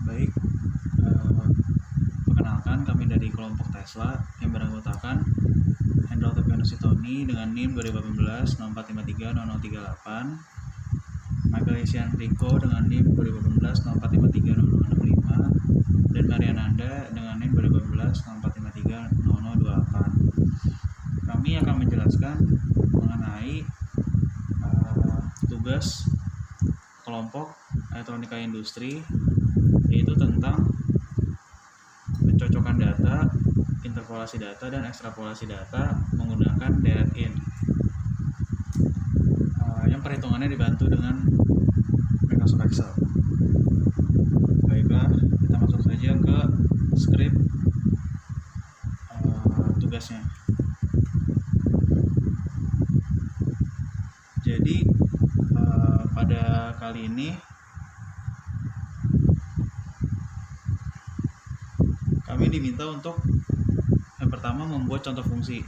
Baik, perkenalkan kami dari kelompok Tesla yang beranggotakan Hendro Tepianus Sitoni dengan NIM 2018 04530038, Michael Isian Rico dengan NIM 2018 04530065, dan Mariananda dengan NIM 2018 04530028. Kami akan menjelaskan mengenai tugas kelompok elektronika industri, yaitu tentang pencocokan data, interpolasi data, dan ekstrapolasi data menggunakan DRIN. Yang perhitungannya dibantu dengan Microsoft Excel. Baiklah, kita masuk saja ke script tugasnya. Jadi pada kali ini kami diminta untuk yang pertama membuat contoh fungsi.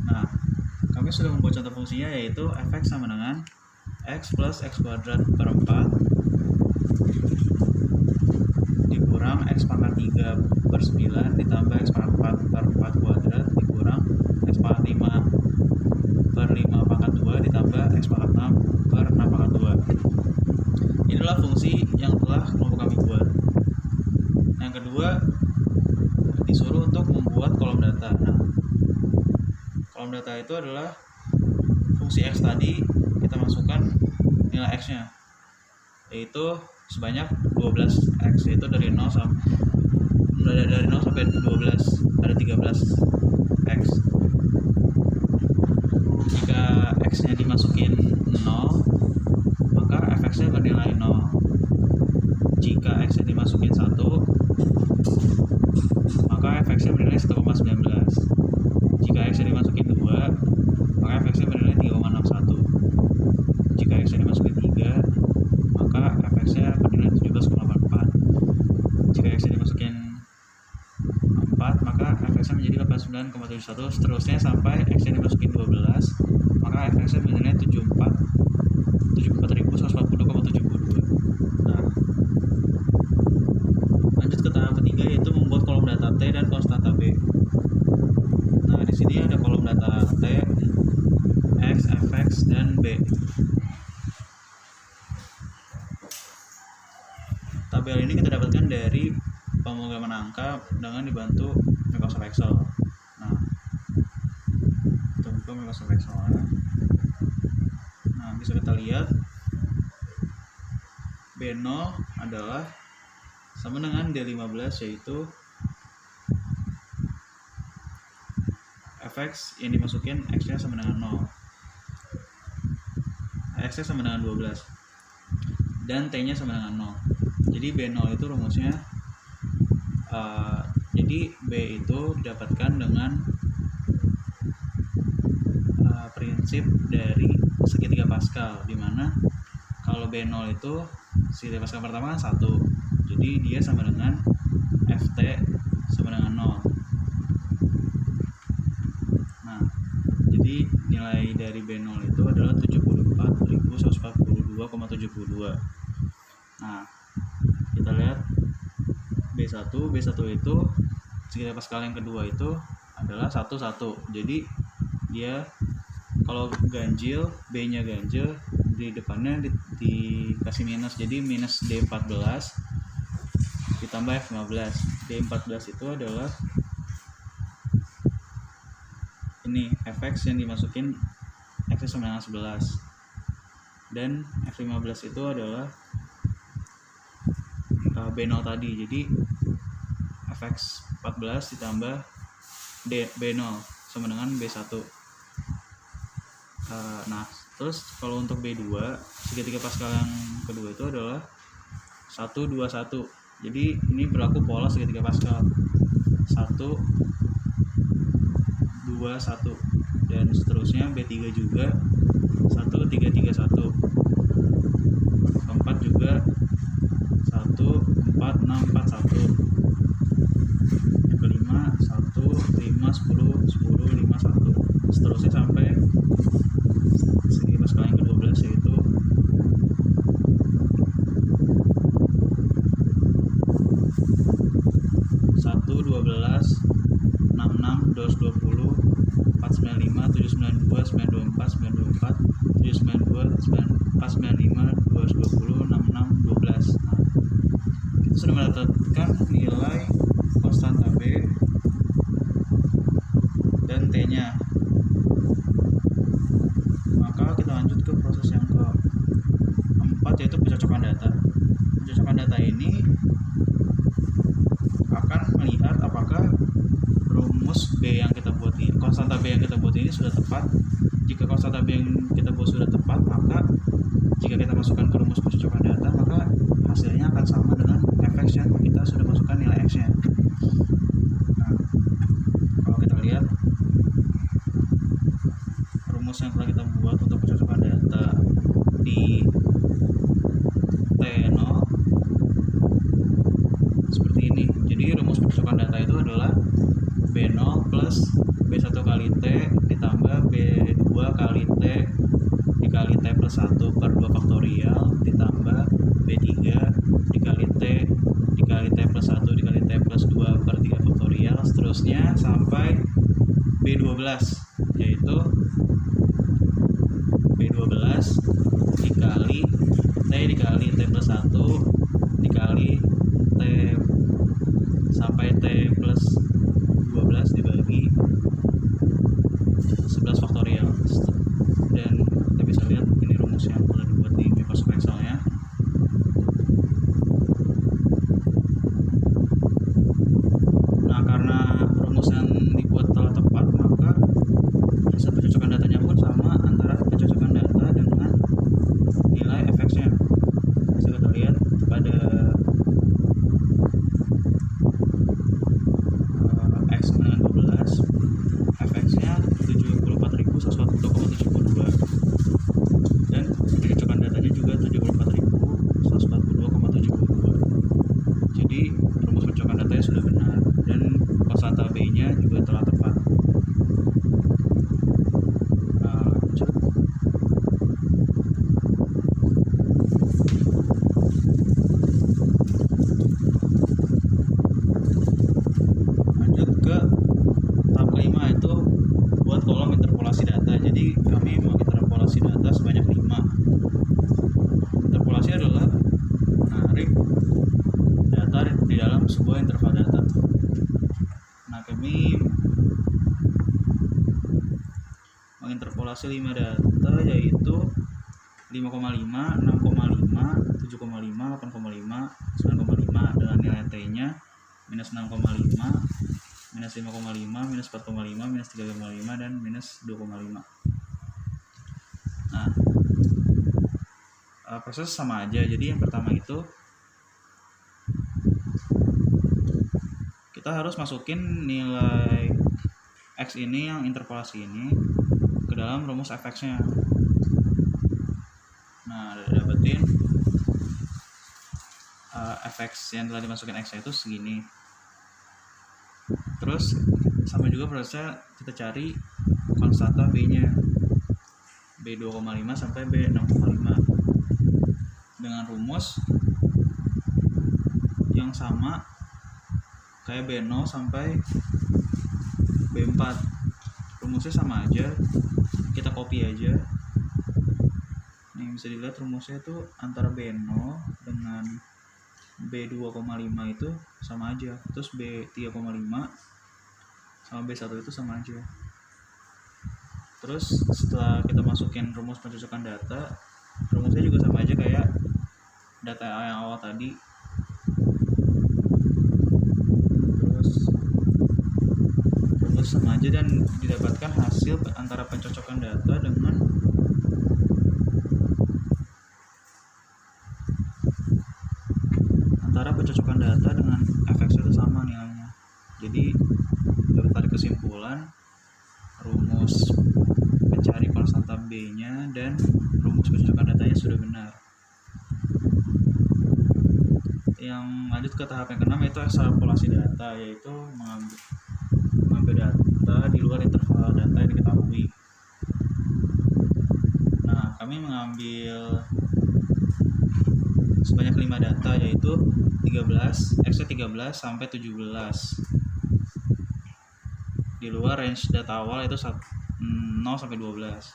Nah, kami sudah membuat contoh fungsinya, yaitu fx sama dengan x plus x kuadrat per 4 dikurang x pangkat 3 per 9 ditambah x pangkat 4 per 4 kuadrat dikurang x pangkat 5 per 5 pangkat 2 ditambah x pangkat 6 per 6 pangkat 2. Inilah fungsi yang telah kelompok kami buat. Yang kedua, disuruh untuk membuat kolom data. Nah, kolom data itu adalah fungsi x tadi, kita masukkan nilai x-nya, yaitu sebanyak 12x, yaitu dari 0 sampai 12 ada 13x. Jika x-nya dimasukin 0, maka fx-nya bernilai 0. Jika x-nya dimasukin 1, maka fx-nya bernilai 1,19. Jika x-nya dimasukin 2, maka fx-nya bernilai 3,61. Jika x-nya dimasukin 3, maka fx-nya bernilai 17,84. Jika x-nya dimasukin 4, maka fx-nya menjadi 89,71. Seterusnya sampai x-nya dimasukin 12, maka fx-nya bernilai 74.140,72. Nah, lanjut ke tahap ketiga, yaitu membuat kolom data T dan konstanta B. Nah, di sini ada kolom data T, X, Fx, dan B. Tabel ini kita dapatkan dari pemrograman angka dengan dibantu Microsoft Excel. Nah, kita buka Microsoft Excel. Nah, bisa kita lihat B0 adalah sama dengan D15, yaitu fx yang dimasukin x-nya sama dengan 0, x-nya sama dengan 12, dan t-nya sama dengan 0. Jadi B0 itu rumusnya, jadi B itu didapatkan dengan prinsip dari segitiga Pascal, dimana kalau B0 itu segitiga Pascal pertama kan 1, jadi dia sama dengan ft sama dengan 0. Nah, jadi nilai dari B0 itu adalah 74.142,72. Nah, kita lihat B1 itu segitiga Pascal yang kedua itu adalah 1, 1. Jadi dia kalau ganjil, B-nya ganjil, di depannya dikasih minus, jadi minus D14 ditambah F15. D14 itu adalah ini fx yang dimasukin x sama dengan 11, dan F15 itu adalah B0 tadi, jadi fx 14 ditambah B0 sama dengan B1. Nah, terus kalau untuk B2, segitiga Pascal yang kedua itu adalah 1, 2, 1. Jadi ini berlaku pola segitiga Pascal 1, 2, 1, dan seterusnya. B3 juga 1, 3, 3, 1. Keempat juga 1, 4, 6, 4, 1. Yang kelima 1, 5, 10, 10, 5, 1. Seterusnya sampai segitiga Pascal yang ke-12, yaitu sudah mendapatkan nilai konstanta B dan T-nya. Maka kita lanjut ke proses yang keempat, yaitu pencocokan data. Pencocokan data ini akan melihat apakah rumus B yang kita buat ini, konstanta B yang kita buat ini sudah tepat. Jika konstanta B yang kita buat sudah tepat, maka jika kita masukkan ke rumus pencocokan data, maka hasilnya akan sama dengan fx yang kita sudah masukkan nilai x-nya. Nah, kalau kita lihat rumus yang telah kita buat untuk pencocokan data di T0 seperti ini. Jadi rumus pencocokan data itu adalah B0 plus B1 kali T ditambah B2 kali T dikali T plus 1 per 2 faktorial ditambah B3 dikali T dikali T plus 1 dikali T plus 2 per 3 faktorial, seterusnya sampai B12, yaitu B12 dikali T dikali T plus 1 dikali T sampai T plus 12 dibagi 11 faktorial. Dan kita bisa lihat ini rumus yang telah dibuat di Microsoft Excel-nya. Nah, karena rumus yang dibuat telah tepat, maka hasil pencocokan datanya pun sama antara pencocokan data dengan nilai fx-nya. Bisa kita lihat pada x dengan 12, fx-nya 74.142,72 dan pencocokan datanya juga 74.142,72. Jadi rumus pencocokan datanya sudah benar dan konstanta B-nya juga telah tepat. Lanjut ke tahap kelima, itu buat kolom interpolasi data. Jadi kami menginterpolasi data sebanyak 5. Interpolasi adalah menarik data di dalam sebuah interval data. Nah, kami menginterpolasi 5 data, yaitu 5,5, 6,5, 7,5, 8,5, 9,5 dengan nilai T-nya minus 6,5, minus 5,5, minus 4,5, minus 3,5, dan minus 2,5. Nah, proses sama aja. Jadi yang pertama itu kita harus masukin nilai x ini yang interpolasi ini ke dalam rumus fx-nya. Nah, dapetin fx yang telah dimasukin x itu segini. Terus sama juga prosesnya kita cari konstanta B-nya, B2,5 sampai B6,5 dengan rumus yang sama kayak B0 sampai B4. Rumusnya sama aja, kita copy aja. Nih bisa dilihat rumusnya itu antara B0 dengan B2,5 itu sama aja, terus B3,5 sama B1 itu sama aja. Terus setelah kita masukin rumus pencocokan data, rumusnya juga sama aja kayak data yang awal tadi. Terus rumus sama aja dan didapatkan hasil antara pencocokan data dengan pencocokan data dengan fx itu sama nilainya. Jadi dapat tarik kesimpulan rumus mencari konstanta B-nya dan rumus pencocokan datanya sudah benar. Yang lanjut ke tahap yang keenam, yaitu ekstrapolasi data, yaitu mengambil data di luar interval data yang diketahui. Nah, kami mengambil sebanyak 5 data, yaitu 13 sampai 17. Di luar range data awal itu 0 sampai 12.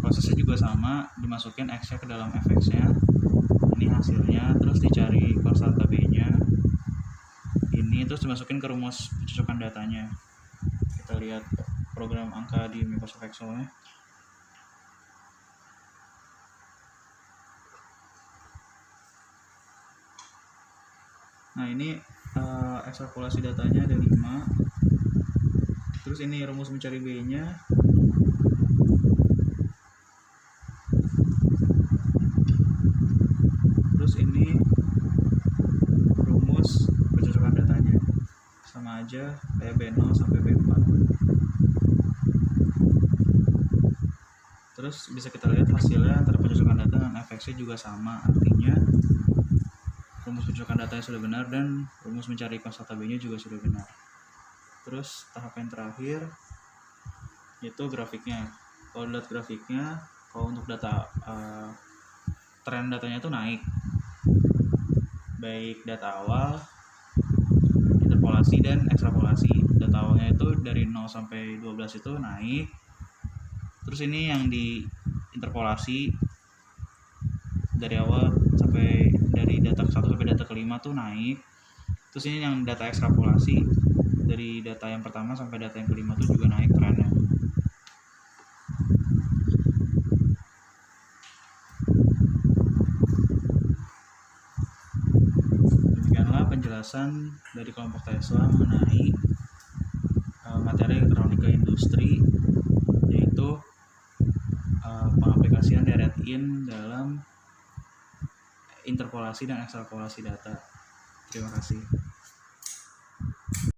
Prosesnya juga sama, dimasukin X-nya ke dalam fx-nya. Ini hasilnya, terus dicari konstanta B-nya. terus dimasukin ke rumus pencocokan datanya. Kita lihat program angka di Microsoft Excel-nya. Nah, ini ekstrapolasi datanya ada 5. Terus ini rumus mencari B-nya. Terus ini rumus pencocokan datanya. Sama aja kayak B0 sampai B4. Terus bisa kita lihat hasilnya antara pencocokan data dan fx juga sama. Artinya rumus pencocokan datanya sudah benar dan rumus mencari konstanta B-nya juga sudah benar. Terus tahap yang terakhir yaitu grafiknya. Kalau lihat grafiknya, kalau untuk data tren datanya itu naik, baik data awal, interpolasi dan ekstrapolasi. Data awalnya itu dari 0 sampai 12 itu naik. Terus ini yang di interpolasi dari awal sampai dari data ke-1 sampai data ke-5 tuh naik. Terus ini yang data ekstrapolasi dari data yang pertama sampai data yang ke-5 tuh juga naik trennya. Demikianlah penjelasan dari kelompok Tesla mengenai materi elektronika industri, yaitu pengaplikasian direct in dalam interpolasi dan ekstrapolasi data. Terima kasih.